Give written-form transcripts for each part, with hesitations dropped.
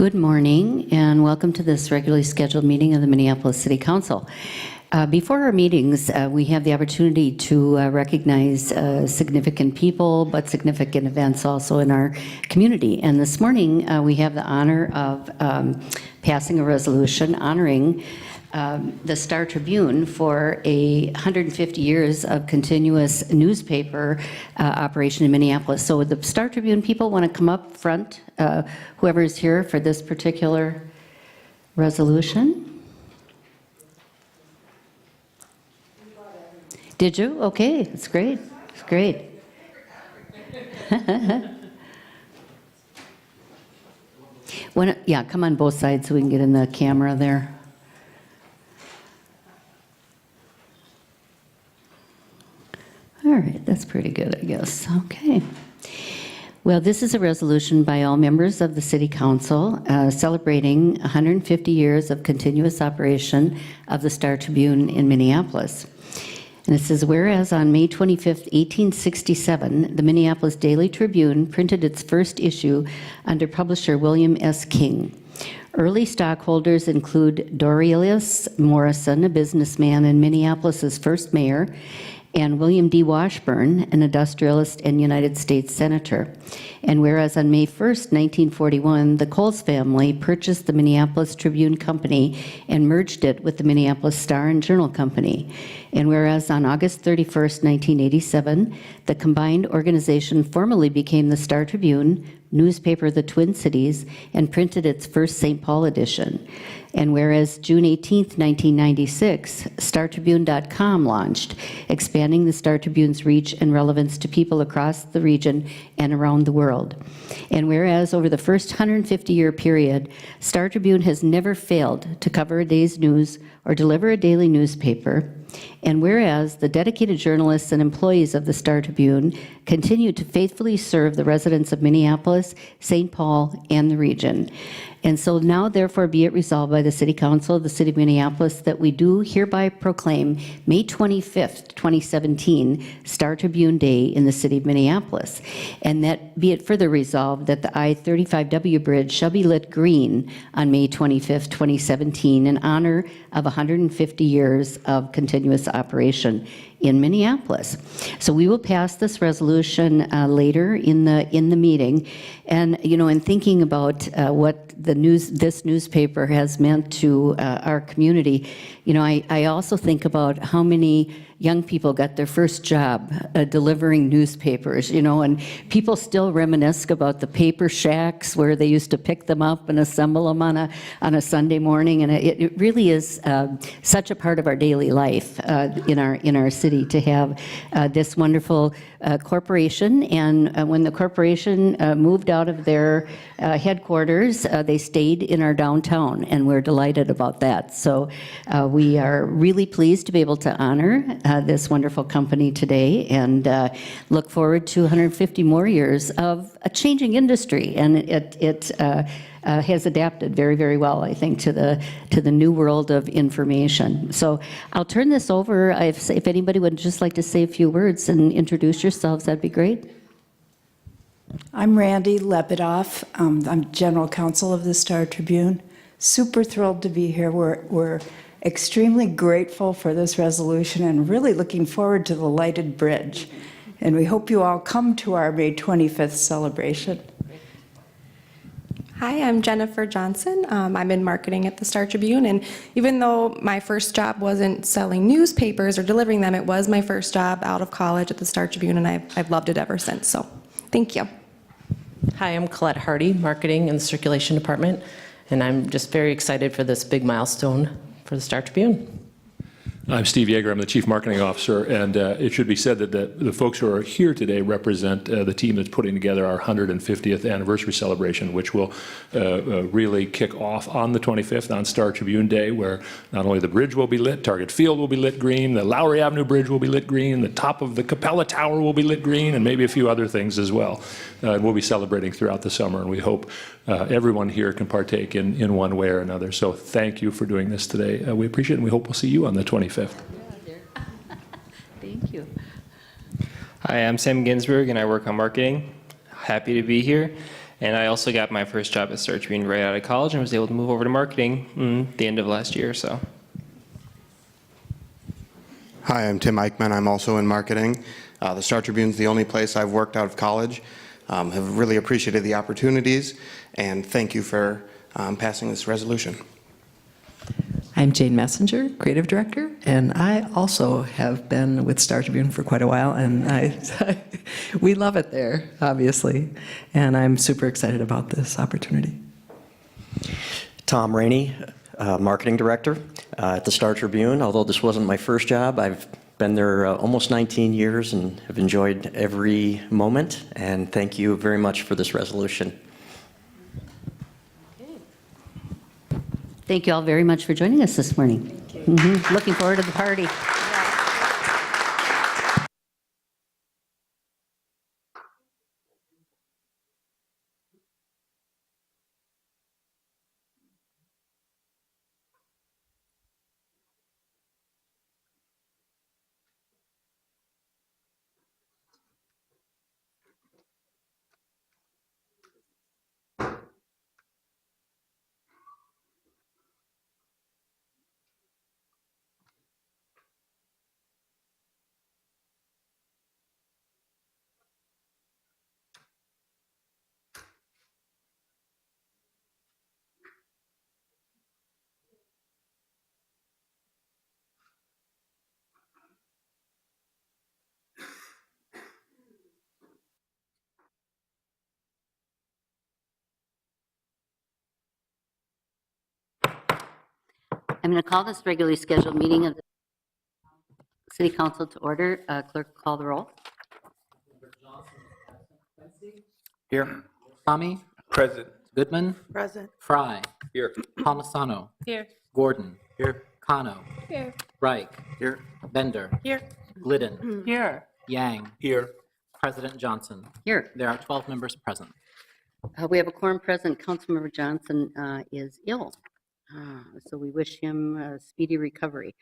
Good morning and welcome to this regularly scheduled meeting of the Minneapolis City Council. Before our meetings, we have the opportunity to recognize significant people, but significant events also in our community. And this morning, we have the honor of passing a resolution honoring the Star Tribune for 150 years of continuous newspaper operation in Minneapolis. So would the Star Tribune people want to come up front, whoever is here for this particular resolution? Did you? Okay, that's great. It's great. Yeah, come on both sides so we can get in the camera there. All right, that's pretty good, I guess. Okay. Well, this is a resolution by all members of the City Council celebrating 150 years of continuous operation of the Star Tribune in Minneapolis. And it says, whereas on May 25th, 1867, the Minneapolis Daily Tribune printed its first issue under publisher William S. King. Early stockholders include Dorelius Morrison, a businessman and Minneapolis's first mayor, and William D. Washburn, an industrialist and United States Senator. And whereas on May 1st, 1941, the Coles family purchased the Minneapolis Tribune Company and merged it with the Minneapolis Star and Journal Company. And whereas on August 31st, 1987, the combined organization formally became the Star Tribune, newspaper of the Twin Cities, and printed its first St. Paul edition. And whereas June 18th, 1996, StarTribune.com launched, expanding the Star Tribune's reach and relevance to people across the region and around the world. And whereas over the first 150-year period, Star Tribune has never failed to cover a day's news or deliver a daily newspaper, and whereas the dedicated journalists and employees of the Star Tribune continue to faithfully serve the residents of Minneapolis, St. Paul, and the region. And so now, therefore, be it resolved by the City Council of the City of Minneapolis that we do hereby proclaim May 25th, 2017, Star Tribune Day in the City of Minneapolis. And that be it further resolved that the I-35W bridge shall be lit green on May 25th, 2017 in honor of 150 years of continuous operation in Minneapolis. So we will pass this resolution later in the meeting. And in thinking about what this newspaper has meant to our community, I also think about how many young people got their first job delivering newspapers, and people still reminisce about the paper shacks where they used to pick them up and assemble them on a Sunday morning, and it really is such a part of our daily life in our city to have this wonderful corporation. And when the corporation moved out of their headquarters, they stayed in our downtown, and we're delighted about that. So we are really pleased to be able to honor this wonderful company today, and look forward to 150 more years of a changing industry. And it has adapted very, very well, I think, to the new world of information. So I'll turn this over. If anybody would just like to say a few words and introduce yourselves, that'd be great. I'm Randy Lebedoff. I'm General Counsel of the Star Tribune. Super thrilled to be here. We're extremely grateful for this resolution and really looking forward to the lighted bridge. And we hope you all come to our May 25th celebration. Hi, I'm Jennifer Johnson. I'm in marketing at the Star Tribune, and even though my first job wasn't selling newspapers or delivering them, it was my first job out of college at the Star Tribune, and I've loved it ever since, so thank you. Hi, I'm Colette Hardy, marketing in the circulation department, and I'm just very excited for this big milestone for the Star Tribune. I'm Steve Yeager. I'm the Chief Marketing Officer, and it should be said that the folks who are here today represent the team that's putting together our 150th anniversary celebration, which will really kick off on the 25th on Star Tribune Day, where not only the bridge will be lit, Target Field will be lit green, the Lowry Avenue Bridge will be lit green, the top of the Capella Tower will be lit green, and maybe a few other things as well. We'll be celebrating throughout the summer, and we hope everyone here can partake in one way or another. So thank you for doing this today. We appreciate it, and we hope we'll see you on the 25th. Thank you. Hi, I'm Sam Ginsberg, and I work on marketing. Happy to be here. And I also got my first job at Star Tribune right out of college and was able to move over to marketing at the end of last year. So. Hi, I'm Tim Eichmann. I'm also in marketing. The Star Tribune's the only place I've worked out of college. Have really appreciated the opportunities, and thank you for passing this resolution. I'm Jane Messenger, Creative Director, and I also have been with Star Tribune for quite a while, and we love it there, obviously, and I'm super excited about this opportunity. Tom Rainey, Marketing Director at the Star Tribune. Although this wasn't my first job, I've been there almost 19 years and have enjoyed every moment, and thank you very much for this resolution. Thank you all very much for joining us this morning. Looking forward to the party. I'm going to call this regularly scheduled meeting of the City Council to order. Clerk, call the roll. Here. Tommy. Present. Goodman. Present. Fry. Here. Palmisano. Here. Gordon. Here. Kano. Here. Reich. Here. Bender. Here. Glidden. Here. Yang. Here. President Johnson. Here. There are 12 members present. We have a quorum present. Councilmember Johnson is ill, so we wish him a speedy recovery.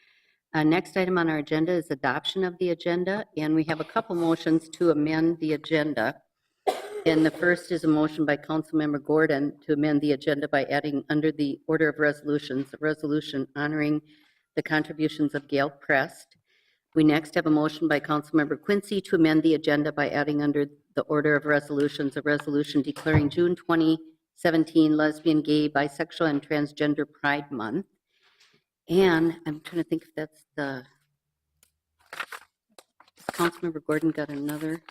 Next item on our agenda is adoption of the agenda, and we have a couple motions to amend the agenda. And the first is a motion by Councilmember Gordon to amend the agenda by adding under the order of resolutions, a resolution honoring the contributions of Gail Prest. We next have a motion by Councilmember Quincy to amend the agenda by adding under the order of resolutions, a resolution declaring June 2017 Lesbian, Gay, Bisexual, and Transgender Pride Month. And I'm trying to think if that's the, Councilmember Gordon got another?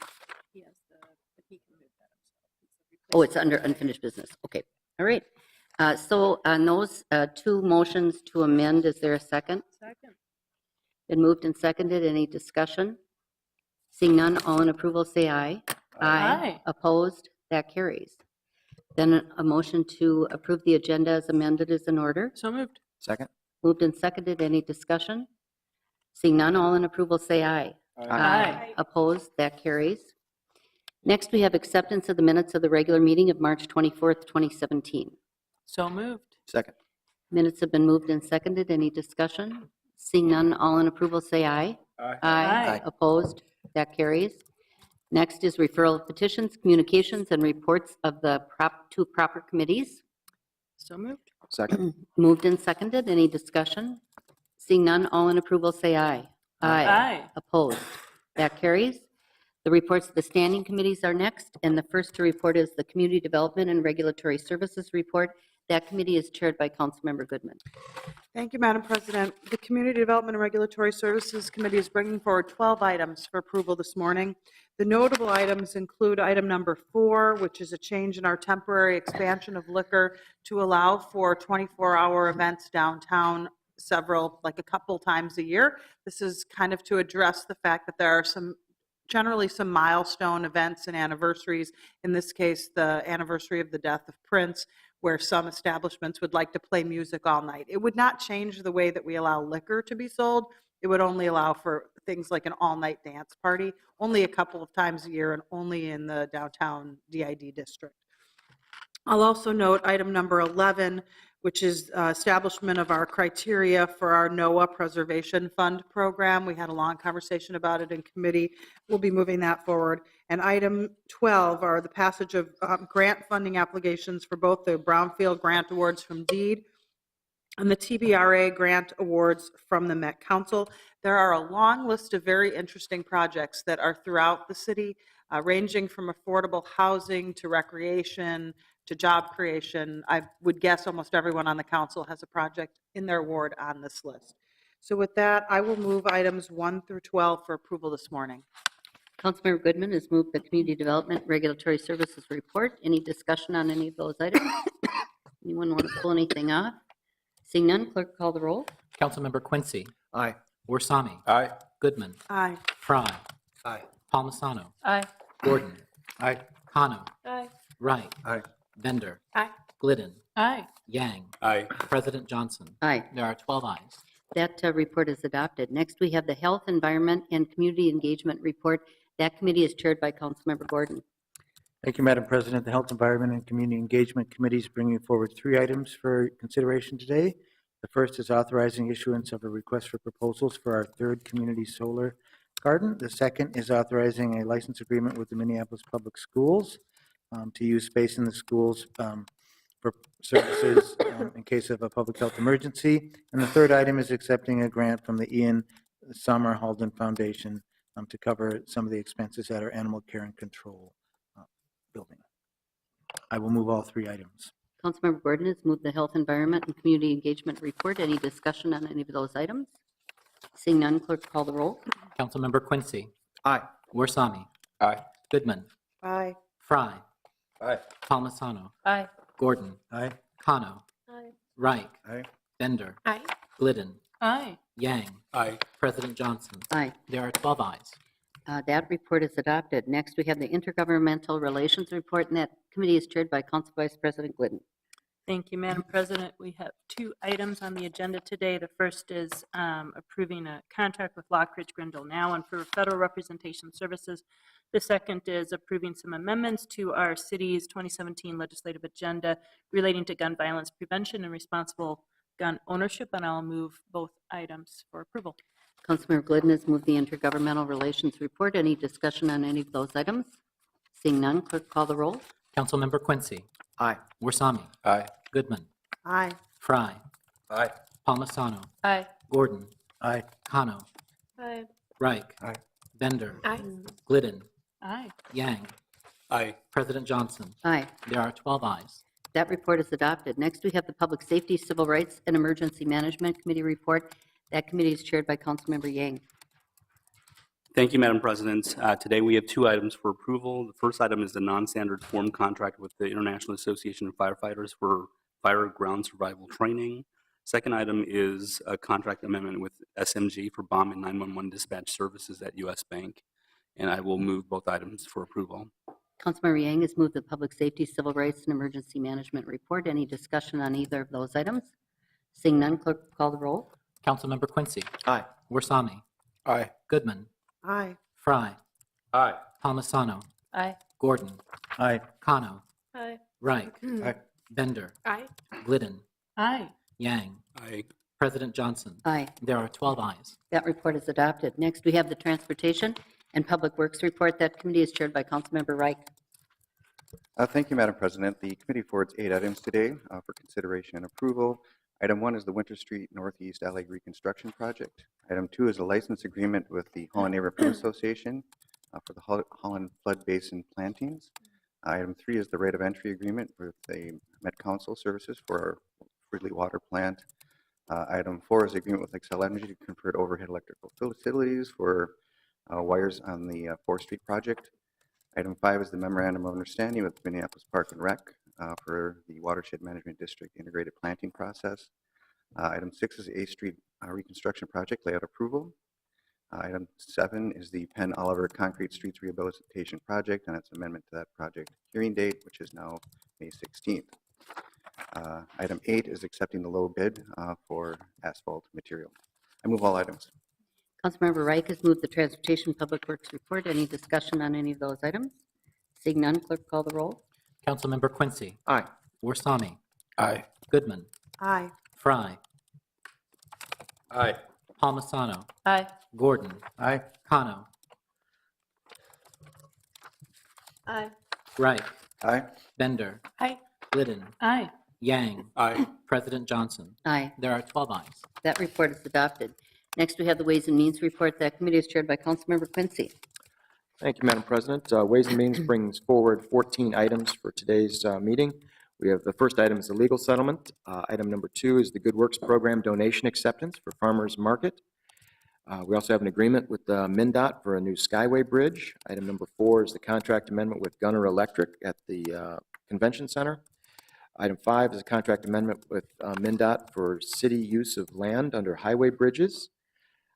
Oh, it's under unfinished business. Okay, all right. So on those two motions to amend, is there a second? Second. Been moved and seconded. Any discussion? Seeing none, all in approval say aye. Aye. Opposed? That carries. Then a motion to approve the agenda as amended is in order. So moved. Second. Moved and seconded. Any discussion? Seeing none, all in approval say aye. Aye. Opposed? That carries. Next, we have acceptance of the minutes of the regular meeting of March 24th, 2017. So moved. Second. Minutes have been moved and seconded. Any discussion? Seeing none, all in approval say aye. Aye. Aye. Opposed? That carries. Next is referral of petitions, communications, and reports of the two proper committees. So moved. Second. Moved and seconded. Any discussion? Seeing none, all in approval say aye. Aye. Opposed? That carries. The reports of the standing committees are next, and the first to report is the Community Development and Regulatory Services Report. That committee is chaired by Councilmember Goodman. Thank you, Madam President. The Community Development and Regulatory Services Committee is bringing forward 12 items for approval this morning. The notable items include item number 4, which is a change in our temporary expansion of liquor to allow for 24-hour events downtown a couple times a year. This is kind of to address the fact that there are generally some milestone events and anniversaries. In this case, the anniversary of the death of Prince, where some establishments would like to play music all night. It would not change the way that we allow liquor to be sold. It would only allow for things like an all-night dance party, only a couple of times a year and only in the downtown DID district. I'll also note item number 11, which is establishment of our criteria for our NOAA Preservation Fund program. We had a long conversation about it in committee. We'll be moving that forward. And item 12 are the passage of grant funding applications for both the Brownfield Grant Awards from DEED and the TBRA grant awards from the Met Council. There are a long list of very interesting projects that are throughout the city, ranging from affordable housing to recreation to job creation. I would guess almost everyone on the council has a project in their ward on this list. So with that, I will move items 1 through 12 for approval this morning. Councilmember Goodman has moved the Community Development Regulatory Services Report. Any discussion on any of those items? Anyone want to pull anything off? Seeing none, clerk call the roll. Councilmember Quincy. Aye. Warsami. Aye. Goodman. Aye. Fry. Aye. Palmisano. Aye. Gordon. Aye. Kano. Aye. Reich. Aye. Bender. Aye. Glidden. Aye. Yang. Aye. President Johnson. Aye. There are 12 ayes. That report is adopted. Next, we have the Health, Environment, and Community Engagement Report. That committee is chaired by Councilmember Gordon. Thank you, Madam President. The Health, Environment, and Community Engagement Committee is bringing forward 3 items for consideration today. The first is authorizing issuance of a request for proposals for our 3rd community solar garden. The second is authorizing a license agreement with the Minneapolis Public Schools to use space in the schools for services in case of a public health emergency. And the third item is accepting a grant from the Ian Summer Halden Foundation to cover some of the expenses at our animal care and control building. I will move all 3 items. Councilmember Gordon has moved the Health, Environment, and Community Engagement Report. Any discussion on any of those items? Seeing none, clerk call the roll. Councilmember Quincy. Aye. Warsami. Aye. Goodman. Aye. Fry. Aye. Palmisano. Aye. Gordon. Aye. Kano. Aye. Reich. Aye. Bender. Aye. Glidden. Aye. Yang. Aye. President Johnson. Aye. There are 12 ayes. That report is adopted. Next, we have the Intergovernmental Relations Report, and that committee is chaired by Council Vice President Glidden. Thank you, Madam President. We have 2 items on the agenda today. The first is approving a contract with Lockridge Grindle Now and for federal representation services. The second is approving some amendments to our city's 2017 legislative agenda relating to gun violence prevention and responsible gun ownership, and I'll move both items for approval. Councilmember Glidden has moved the Intergovernmental Relations Report. Any discussion on any of those items? Seeing none, clerk call the roll. Councilmember Quincy. Aye. Warsami. Aye. Goodman. Aye. Fry. Aye. Palmisano. Aye. Gordon. Aye. Kano. Aye. Reich. Aye. Bender. Aye. Glidden. Aye. Yang. Aye. President Johnson. Aye. There are 12 ayes. That report is adopted. Next, we have the Public Safety, Civil Rights, and Emergency Management Committee report. That committee is chaired by Councilmember Yang. Thank you, Madam President. Today we have 2 items for approval. The first item is the non-standard form contract with the International Association of Firefighters for fire ground survival training. Second item is a contract amendment with SMG for bomb and 911 dispatch services at U.S. Bank. And I will move both items for approval. Councilmember Yang has moved the Public Safety, Civil Rights, and Emergency Management report. Any discussion on either of those items? Seeing none, clerk call the roll. Councilmember Quincy. Aye. Warsami. Aye. Goodman. Aye. Fry. Aye. Palmisano. Aye. Gordon. Aye. Kano. Aye. Reich. Aye. Bender. Aye. Glidden. Aye. Yang. Aye. President Johnson. Aye. There are 12 ayes. That report is adopted. Next, we have the Transportation and Public Works report. That committee is chaired by Councilmember Reich. Thank you, Madam President. The committee forwards 8 items today for consideration and approval. Item 1 is the Winter Street Northeast Alley Reconstruction Project. Item 2 is a license agreement with the Holland Neighborhood Association for the Holland Flood Basin plantings. Item 3 is the right of entry agreement with the Met Council services for our Fridley Water Plant. Item 4 is the agreement with Xcel Energy to convert overhead electrical facilities for wires on the 4th Street project. Item 5 is the memorandum of understanding with Minneapolis Park and Rec for the Watershed Management District integrated planting process. Item 6 is the 8th Street reconstruction project layout approval. Item 7 is the Penn Oliver Concrete Streets Rehabilitation Project, and its amendment to that project hearing date, which is now May 16th. Item 8 is accepting the low bid for asphalt material. I move all items. Councilmember Reich has moved the Transportation Public Works report. Any discussion on any of those items? Seeing none, clerk call the roll. Councilmember Quincy. Aye. Warsami. Aye. Goodman. Aye. Fry. Aye. Palmisano. Aye. Gordon. Aye. Kano. Aye. Reich. Aye. Bender. Aye. Glidden. Aye. Yang. Aye. President Johnson. Aye. There are 12 ayes. That report is adopted. Next, we have the Ways and Means report. That committee is chaired by Councilmember Quincy. Thank you, Madam President. Ways and Means brings forward 14 items for today's meeting. We have the first item is the legal settlement. Item number 2 is the Good Works Program donation acceptance for Farmers Market. We also have an agreement with MnDOT for a new Skyway Bridge. Item number 4 is the contract amendment with Gunner Electric at the Convention Center. Item 5 is a contract amendment with MnDOT for city use of land under highway bridges.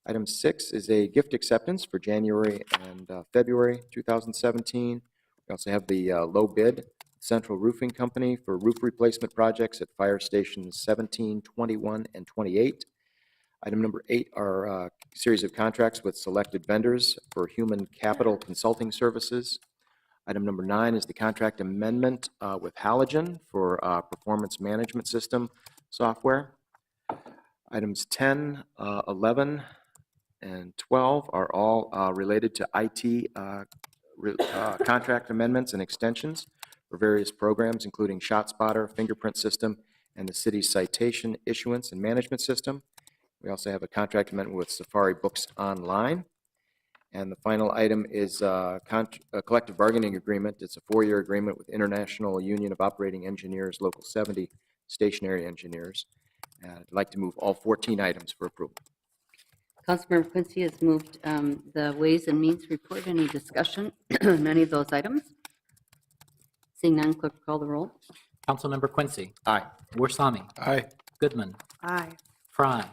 Item 6 is a gift acceptance for January and February 2017. We also have the low bid Central Roofing Company for roof replacement projects at fire stations 17, 21, and 28. Item number 8 are a series of contracts with selected vendors for human capital consulting services. Item number 9 is the contract amendment with Halogen for performance management system software. Items 10, 11, and 12 are all related to IT contract amendments and extensions for various programs, including ShotSpotter, fingerprint system, and the city's citation issuance and management system. We also have a contract amendment with Safari Books Online. And the final item is a collective bargaining agreement. It's a 4-year agreement with International Union of Operating Engineers, Local 70 Stationary Engineers. I'd like to move all 14 items for approval. Councilmember Quincy has moved the Ways and Means report. Any discussion on any of those items? Seeing none, clerk will call the roll. Councilmember Quincy. Aye. Warsami. Aye. Goodman. Aye. Fry.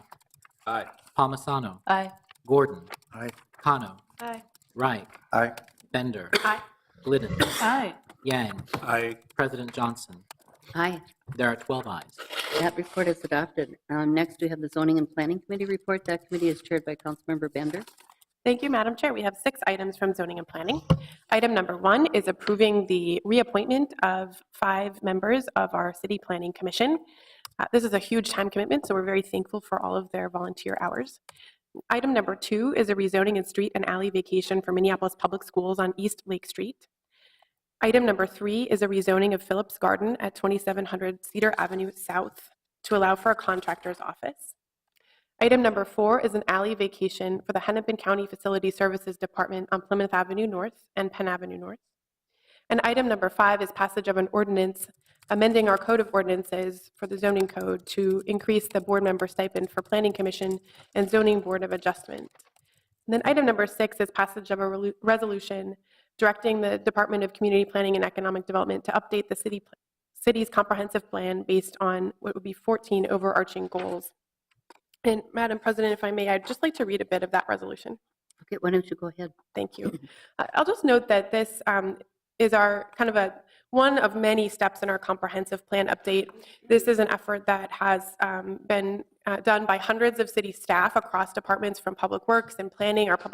Aye. Palmisano. Aye. Gordon. Aye. Kano. Aye. Reich. Aye. Bender. Aye. Glidden. Aye. Yang. Aye. President Johnson. Aye. There are 12 ayes. That report is adopted. Next, we have the Zoning and Planning Committee report. That committee is chaired by Councilmember Bender. Thank you, Madam Chair. We have 6 items from Zoning and Planning. Item number 1 is approving the reappointment of 5 members of our City Planning Commission. This is a huge time commitment, so we're very thankful for all of their volunteer hours. Item number 2 is a rezoning and street and alley vacation for Minneapolis Public Schools on East Lake Street. Item number 3 is a rezoning of Phillips Garden at 2700 Cedar Avenue South to allow for a contractor's office. Item number 4 is an alley vacation for the Hennepin County Facility Services Department on Plymouth Avenue North and Penn Avenue North. And item number 5 is passage of an ordinance amending our code of ordinances for the zoning code to increase the board member stipend for Planning Commission and Zoning Board of Adjustment. And then item number 6 is passage of a resolution directing the Department of Community Planning and Economic Development to update the city's comprehensive plan based on what would be 14 overarching goals. And Madam President, if I may, I'd just like to read a bit of that resolution. Okay, why don't you go ahead? Thank you. I'll just note that this is our kind of one of many steps in our comprehensive plan update. This is an effort that has been done by hundreds of city staff across departments from Public Works and Planning, our public